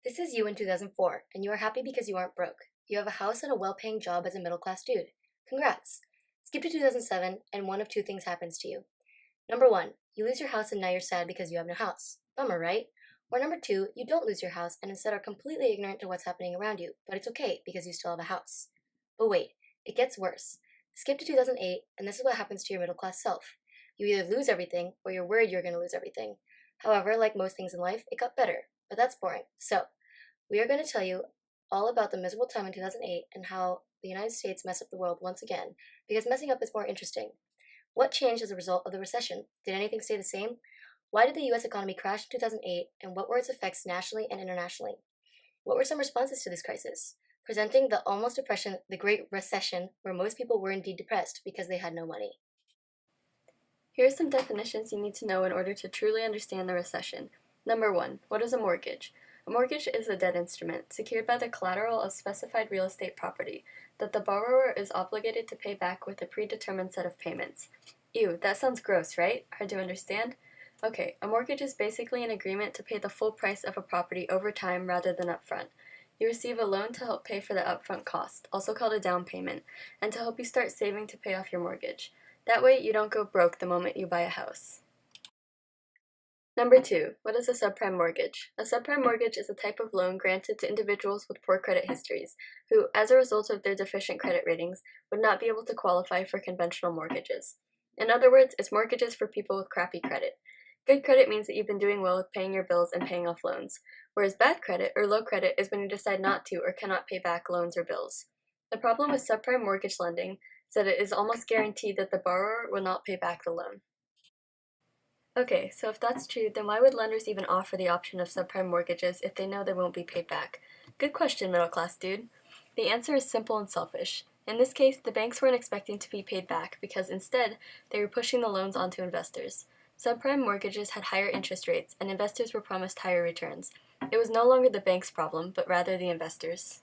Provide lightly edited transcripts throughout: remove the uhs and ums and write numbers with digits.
This is you in 2004, and you are happy because you aren't broke. You have a house and a well-paying job as a middle-class dude. Congrats! Skip to 2007, and one of two things happens to you. Number one, you lose your house and now you're sad because you have no house. Bummer, right? Or number two, you don't lose your house and instead are completely ignorant to what's happening around you, but it's okay because you still have a house. But wait, it gets worse. Skip to 2008, and this is what happens to your middle-class self. You either lose everything, or you're worried you're going to lose everything. However, like most things in life, it got better. But that's boring. So, we are going to tell you all about the miserable time in 2008 and how the United States messed up the world once again, because messing up is more interesting. What changed as a result of the recession? Did anything stay the same? Why did the US economy crash in 2008, and what were its effects nationally and internationally? What were some responses to this crisis? Presenting the almost depression, the Great Recession, where most people were indeed depressed because they had no money. Here are some definitions you need to know in order to truly understand the recession. Number 1. What is a mortgage? A mortgage is a debt instrument, secured by the collateral of specified real estate property, that the borrower is obligated to pay back with a predetermined set of payments. Ew, that sounds gross, right? Hard to understand? Okay, a mortgage is basically an agreement to pay the full price of a property over time rather than upfront. You receive a loan to help pay for the upfront cost, also called a down payment, and to help you start saving to pay off your mortgage. That way, you don't go broke the moment you buy a house. Number 2. What is a subprime mortgage? A subprime mortgage is a type of loan granted to individuals with poor credit histories, who, as a result of their deficient credit ratings, would not be able to qualify for conventional mortgages. In other words, it's mortgages for people with crappy credit. Good credit means that you've been doing well with paying your bills and paying off loans, whereas bad credit or low credit is when you decide not to or cannot pay back loans or bills. The problem with subprime mortgage lending is that it is almost guaranteed that the borrower will not pay back the loan. Okay, so if that's true, then why would lenders even offer the option of subprime mortgages if they know they won't be paid back? Good question, middle class dude. The answer is simple and selfish. In this case, the banks weren't expecting to be paid back because instead, they were pushing the loans onto investors. Subprime mortgages had higher interest rates, and investors were promised higher returns. It was no longer the bank's problem, but rather the investors.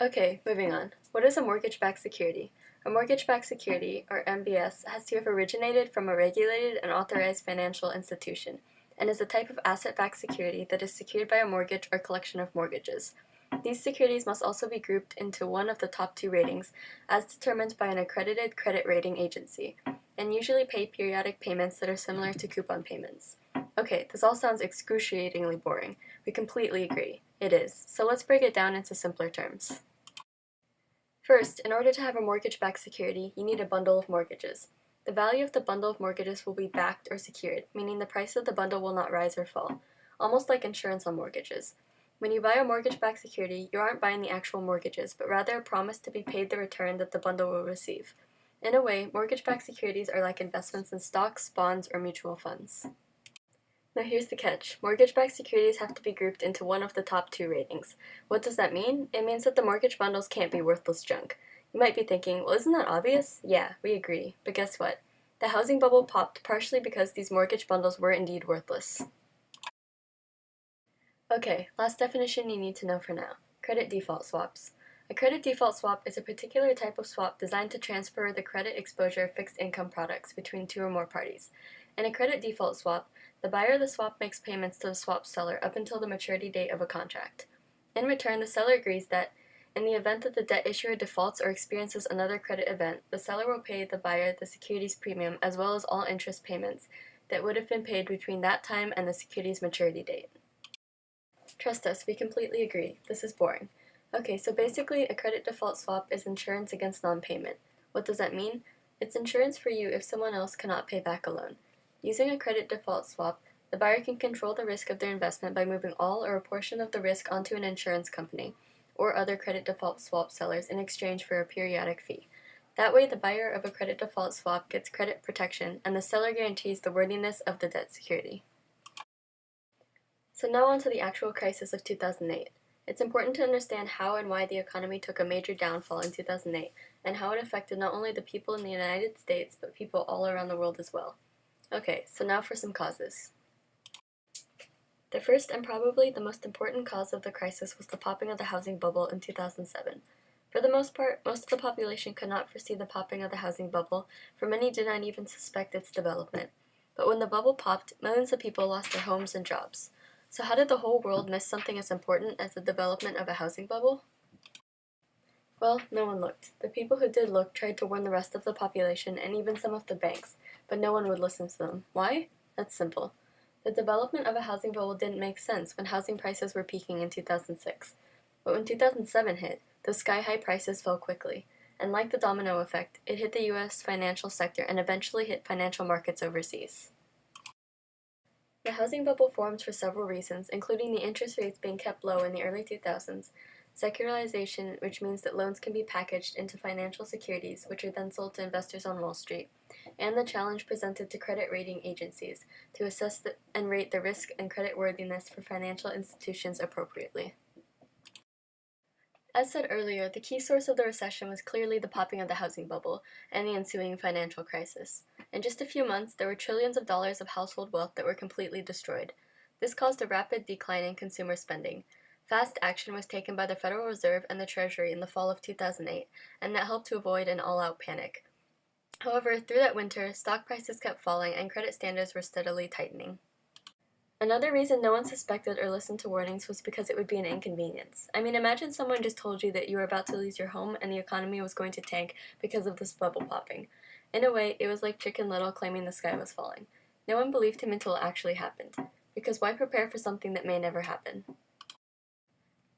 Okay, moving on. What is a mortgage-backed security? A mortgage-backed security, or MBS, has to have originated from a regulated and authorized financial institution, and is a type of asset-backed security that is secured by a mortgage or collection of mortgages. These securities must also be grouped into one of the top two ratings, as determined by an accredited credit rating agency, and usually pay periodic payments that are similar to coupon payments. Okay, this all sounds excruciatingly boring. We completely agree. It is. So let's break it down into simpler terms. First, in order to have a mortgage-backed security, you need a bundle of mortgages. The value of the bundle of mortgages will be backed or secured, meaning the price of the bundle will not rise or fall, almost like insurance on mortgages. When you buy a mortgage-backed security, you aren't buying the actual mortgages, but rather a promise to be paid the return that the bundle will receive. In a way, mortgage-backed securities are like investments in stocks, bonds, or mutual funds. Now here's the catch. Mortgage-backed securities have to be grouped into one of the top two ratings. What does that mean? It means that the mortgage bundles can't be worthless junk. You might be thinking, well, isn't that obvious? Yeah, we agree. But guess what? The housing bubble popped partially because these mortgage bundles were indeed worthless. Okay, last definition you need to know for now. Credit default swaps. A credit default swap is a particular type of swap designed to transfer the credit exposure of fixed income products between two or more parties. In a credit default swap, the buyer of the swap makes payments to the swap seller up until the maturity date of a contract. In return, the seller agrees that, in the event that the debt issuer defaults or experiences another credit event, the seller will pay the buyer the security's premium as well as all interest payments that would have been paid between that time and the security's maturity date. Trust us, we completely agree. This is boring. Okay, so basically, a credit default swap is insurance against non-payment. What does that mean? It's insurance for you if someone else cannot pay back a loan. Using a credit default swap, the buyer can control the risk of their investment by moving all or a portion of the risk onto an insurance company or other credit default swap sellers in exchange for a periodic fee. That way, the buyer of a credit default swap gets credit protection and the seller guarantees the worthiness of the debt security. So now on to the actual crisis of 2008. It's important to understand how and why the economy took a major downfall in 2008 and how it affected not only the people in the United States but people all around the world as well. Okay, so now for some causes. The first and probably the most important cause of the crisis was the popping of the housing bubble in 2007. For the most part, most of the population could not foresee the popping of the housing bubble, for many did not even suspect its development. But when the bubble popped, millions of people lost their homes and jobs. So how did the whole world miss something as important as the development of a housing bubble? Well, no one looked. The people who did look tried to warn the rest of the population and even some of the banks, but no one would listen to them. Why? That's simple. The development of a housing bubble didn't make sense when housing prices were peaking in 2006. But when 2007 hit, those sky-high prices fell quickly. And like the domino effect, it hit the US financial sector and eventually hit financial markets overseas. The housing bubble formed for several reasons, including the interest rates being kept low in the early 2000s, secularization, which means that loans can be packaged into financial securities, which are then sold to investors on Wall Street, and the challenge presented to credit rating agencies to assess and rate the risk and creditworthiness for financial institutions appropriately. As said earlier, the key source of the recession was clearly the popping of the housing bubble and the ensuing financial crisis. In just a few months, there were trillions of dollars of household wealth that were completely destroyed. This caused a rapid decline in consumer spending. Fast action was taken by the Federal Reserve and the Treasury in the fall of 2008, and that helped to avoid an all-out panic. However, through that winter, stock prices kept falling and credit standards were steadily tightening. Another reason no one suspected or listened to warnings was because it would be an inconvenience. I mean, imagine someone just told you that you were about to lose your home and the economy was going to tank because of this bubble popping. In a way, it was like Chicken Little claiming the sky was falling. No one believed him until it actually happened. Because why prepare for something that may never happen?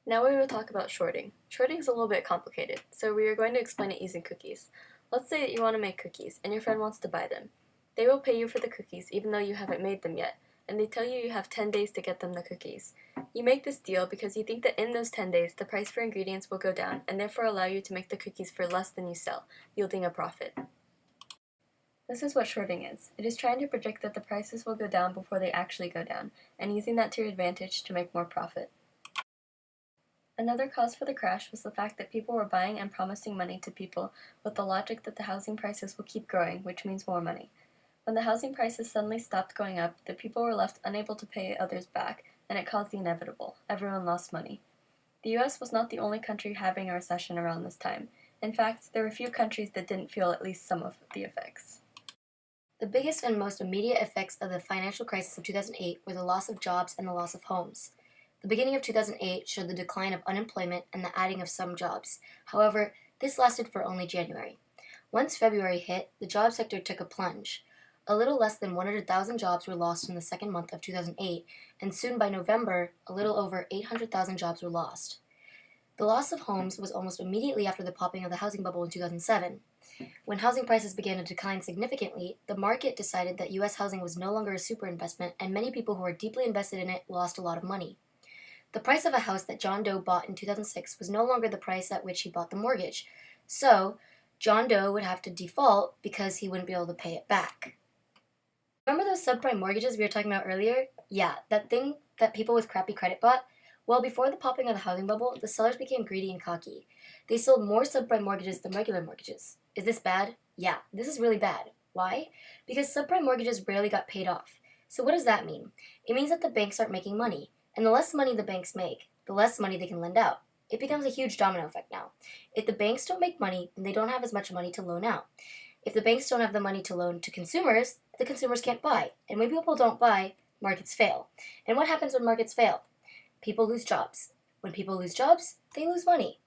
Now we will talk about shorting. Shorting is a little bit complicated, so we are going to explain it using cookies. Let's say that you want to make cookies and your friend wants to buy them. They will pay you for the cookies even though you haven't made them yet, and they tell you have 10 days to get them the cookies. You make this deal because you think that in those 10 days the price for ingredients will go down and therefore allow you to make the cookies for less than you sell, yielding a profit. This is what shorting is. It is trying to predict that the prices will go down before they actually go down, and using that to your advantage to make more profit. Another cause for the crash was the fact that people were buying and promising money to people with the logic that the housing prices will keep growing, which means more money. When the housing prices suddenly stopped going up, the people were left unable to pay others back, and it caused the inevitable. Everyone lost money. The US was not the only country having a recession around this time. In fact, there were few countries that didn't feel at least some of the effects. The biggest and most immediate effects of the financial crisis of 2008 were the loss of jobs and the loss of homes. The beginning of 2008 showed the decline of unemployment and the adding of some jobs. However, this lasted for only January. Once February hit, the job sector took a plunge. A little less than 100,000 jobs were lost in the second month of 2008, and soon by November, a little over 800,000 jobs were lost. The loss of homes was almost immediately after the popping of the housing bubble in 2007. When housing prices began to decline significantly, the market decided that U.S. housing was no longer a super investment, and many people who were deeply invested in it lost a lot of money. The price of a house that John Doe bought in 2006 was no longer the price at which he bought the mortgage, so John Doe would have to default because he wouldn't be able to pay it back. Remember those subprime mortgages we were talking about earlier? Yeah, that thing that people with crappy credit bought? Well, before the popping of the housing bubble, the sellers became greedy and cocky. They sold more subprime mortgages than regular mortgages. Is this bad? Yeah, this is really bad. Why? Because subprime mortgages rarely got paid off. So what does that mean? It means that the banks aren't making money. And the less money the banks make, the less money they can lend out. It becomes a huge domino effect now. If the banks don't make money, then they don't have as much money to loan out. If the banks don't have the money to loan to consumers, the consumers can't buy. And when people don't buy, markets fail. And what happens when markets fail? People lose jobs. When people lose jobs, they lose money.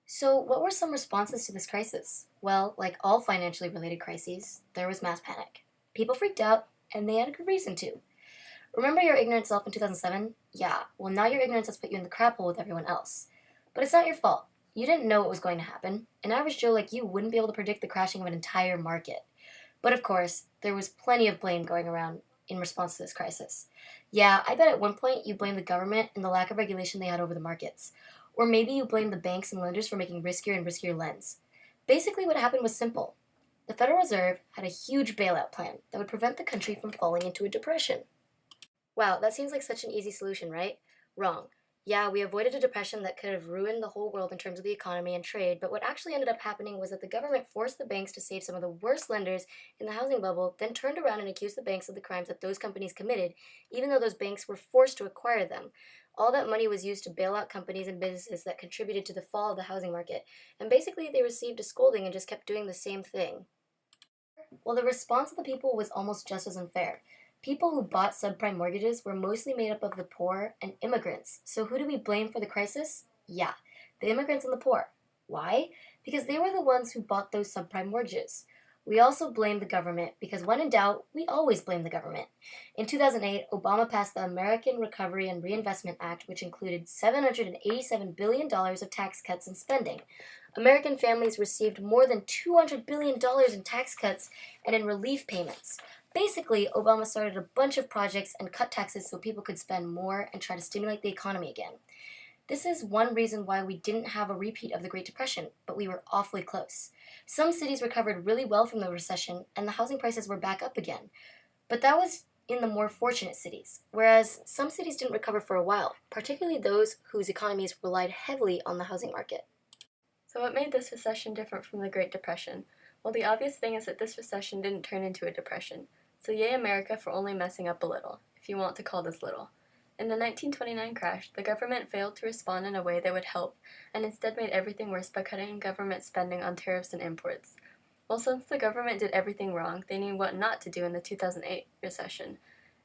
So what were some responses to this crisis? Well, like all financially related crises, there was mass panic. People freaked out, and they had a good reason to. Remember your ignorant self in 2007? Yeah, well now your ignorance has put you in the crap hole with everyone else. But it's not your fault. You didn't know what was going to happen. An average Joe like you wouldn't be able to predict the crashing of an entire market. But of course, there was plenty of blame going around in response to this crisis. Yeah, I bet at one point you blamed the government and the lack of regulation they had over the markets. Or maybe you blamed the banks and lenders for making riskier and riskier lends. Basically what happened was simple. The Federal Reserve had a huge bailout plan that would prevent the country from falling into a depression. Wow, that seems like such an easy solution, right? Wrong. Yeah, we avoided a depression that could have ruined the whole world in terms of the economy and trade, but what actually ended up happening was that the government forced the banks to save some of the worst lenders in the housing bubble, then turned around and accused the banks of the crimes that those companies committed, even though those banks were forced to acquire them. All that money was used to bail out companies and businesses that contributed to the fall of the housing market, and basically they received a scolding and just kept doing the same thing. Well, the response of the people was almost just as unfair. People who bought subprime mortgages were mostly made up of the poor and immigrants. So who do we blame for the crisis? Yeah, the immigrants and the poor. Why? Because they were the ones who bought those subprime mortgages. We also blame the government because when in doubt, we always blame the government. In 2008, Obama passed the American Recovery and Reinvestment Act, which included $787 billion of tax cuts and spending. American families received more than $200 billion in tax cuts and in relief payments. Basically, Obama started a bunch of projects and cut taxes so people could spend more and try to stimulate the economy again. This is one reason why we didn't have a repeat of the Great Depression, but we were awfully close. Some cities recovered really well from the recession, and the housing prices were back up again. But that was in the more fortunate cities, whereas some cities didn't recover for a while, particularly those whose economies relied heavily on the housing market. So what made this recession different from the Great Depression? Well, the obvious thing is that this recession didn't turn into a depression. So yay America for only messing up a little, if you want to call this little. In the 1929 crash, the government failed to respond in a way that would help, and instead made everything worse by cutting government spending on tariffs and imports. Well, since the government did everything wrong, they knew what not to do in the 2008 recession.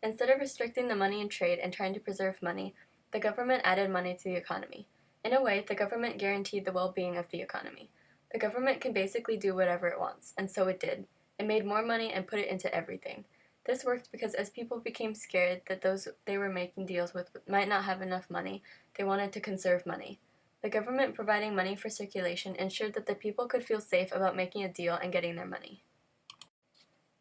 Instead of restricting the money in trade and trying to preserve money, the government added money to the economy. In a way, the government guaranteed the well-being of the economy. The government can basically do whatever it wants, and so it did. It made more money and put it into everything. This worked because as people became scared that those they were making deals with might not have enough money, they wanted to conserve money. The government providing money for circulation ensured that the people could feel safe about making a deal and getting their money.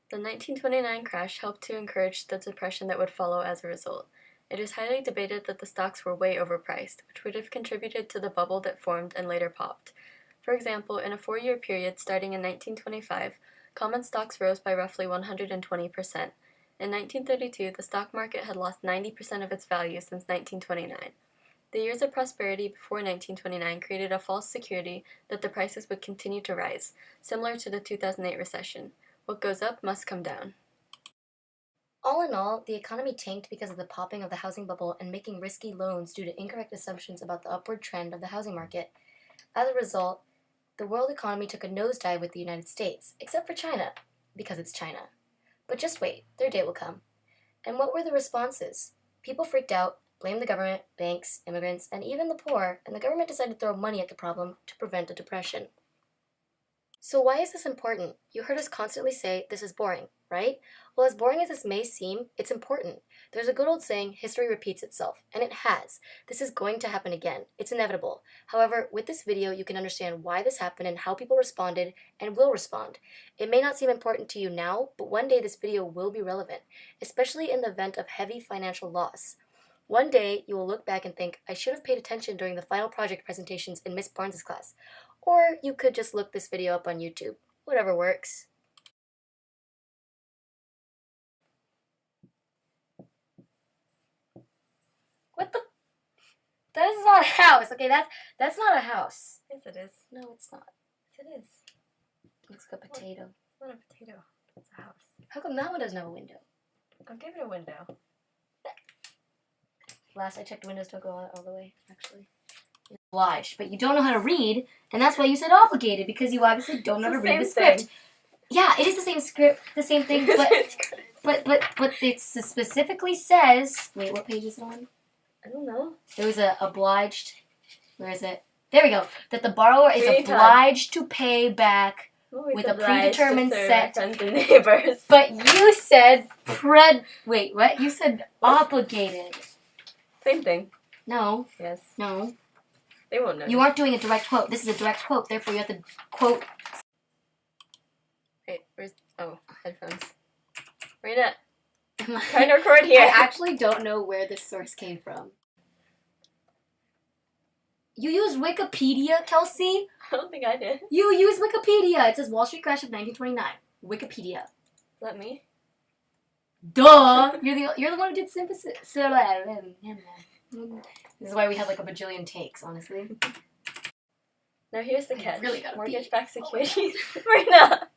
The 1929 crash helped to encourage the depression that would follow as a result. It is highly debated that the stocks were way overpriced, which would have contributed to the bubble that formed and later popped. For example, in a 4-year period starting in 1925, common stocks rose by roughly 120%. In 1932, the stock market had lost 90% of its value since 1929. The years of prosperity before 1929 created a false security that the prices would continue to rise, similar to the 2008 recession. What goes up must come down. All in all, the economy tanked because of the popping of the housing bubble and making risky loans due to incorrect assumptions about the upward trend of the housing market. As a result, the world economy took a nosedive with the United States, except for China, because it's China. But just wait, their day will come. And what were the responses? People freaked out, blamed the government, banks, immigrants, and even the poor, and the government decided to throw money at the problem to prevent a depression. So why is this important? You heard us constantly say this is boring, right? Well, as boring as this may seem, it's important. There's a good old saying, history repeats itself, and it has. This is going to happen again. It's inevitable. However, with this video, you can understand why this happened and how people responded and will respond. It may not seem important to you now, but one day this video will be relevant, especially in the event of heavy financial loss. One day, you will look back and think, I should have paid attention during the final project presentations in Miss Barnes' class. Or you could just look this video up on YouTube. Whatever works. What the? That is not a house. Okay, that's not a house. Yes, it is. No, it's not. Yes, it is. It looks like a potato. It's not a potato. It's a house. How come that one doesn't have a window? I'll give it a window. Last I checked, windows don't go all the way, actually. Obliged, but you don't know how to read, and that's why you said obligated, because you obviously don't know how to read the script. Yeah, it is the same script, the same thing, but it specifically says. Wait, what page is it on? I don't know. It was a obliged. Where is it? There we go. That the borrower is obliged to pay back with a predetermined set. Friends and neighbors. But you said Wait, what? You said obligated. Same thing. No. Yes. No. They won't know. You aren't doing a direct quote. This is a direct quote. Therefore, you have to quote. Wait, where's... Oh, headphones. Marina, I'm trying to record here. I actually don't know where this source came from. You use Wikipedia, Kelsey? I don't think I did. Is You use Wikipedia. It says Wall Street crash of 1929. Wikipedia. that me? Duh! You're the one who did synthesis. This is why we had like a bajillion takes, honestly. Now here's the I catch. really gotta pee. Mortgage-backed securities. Marina!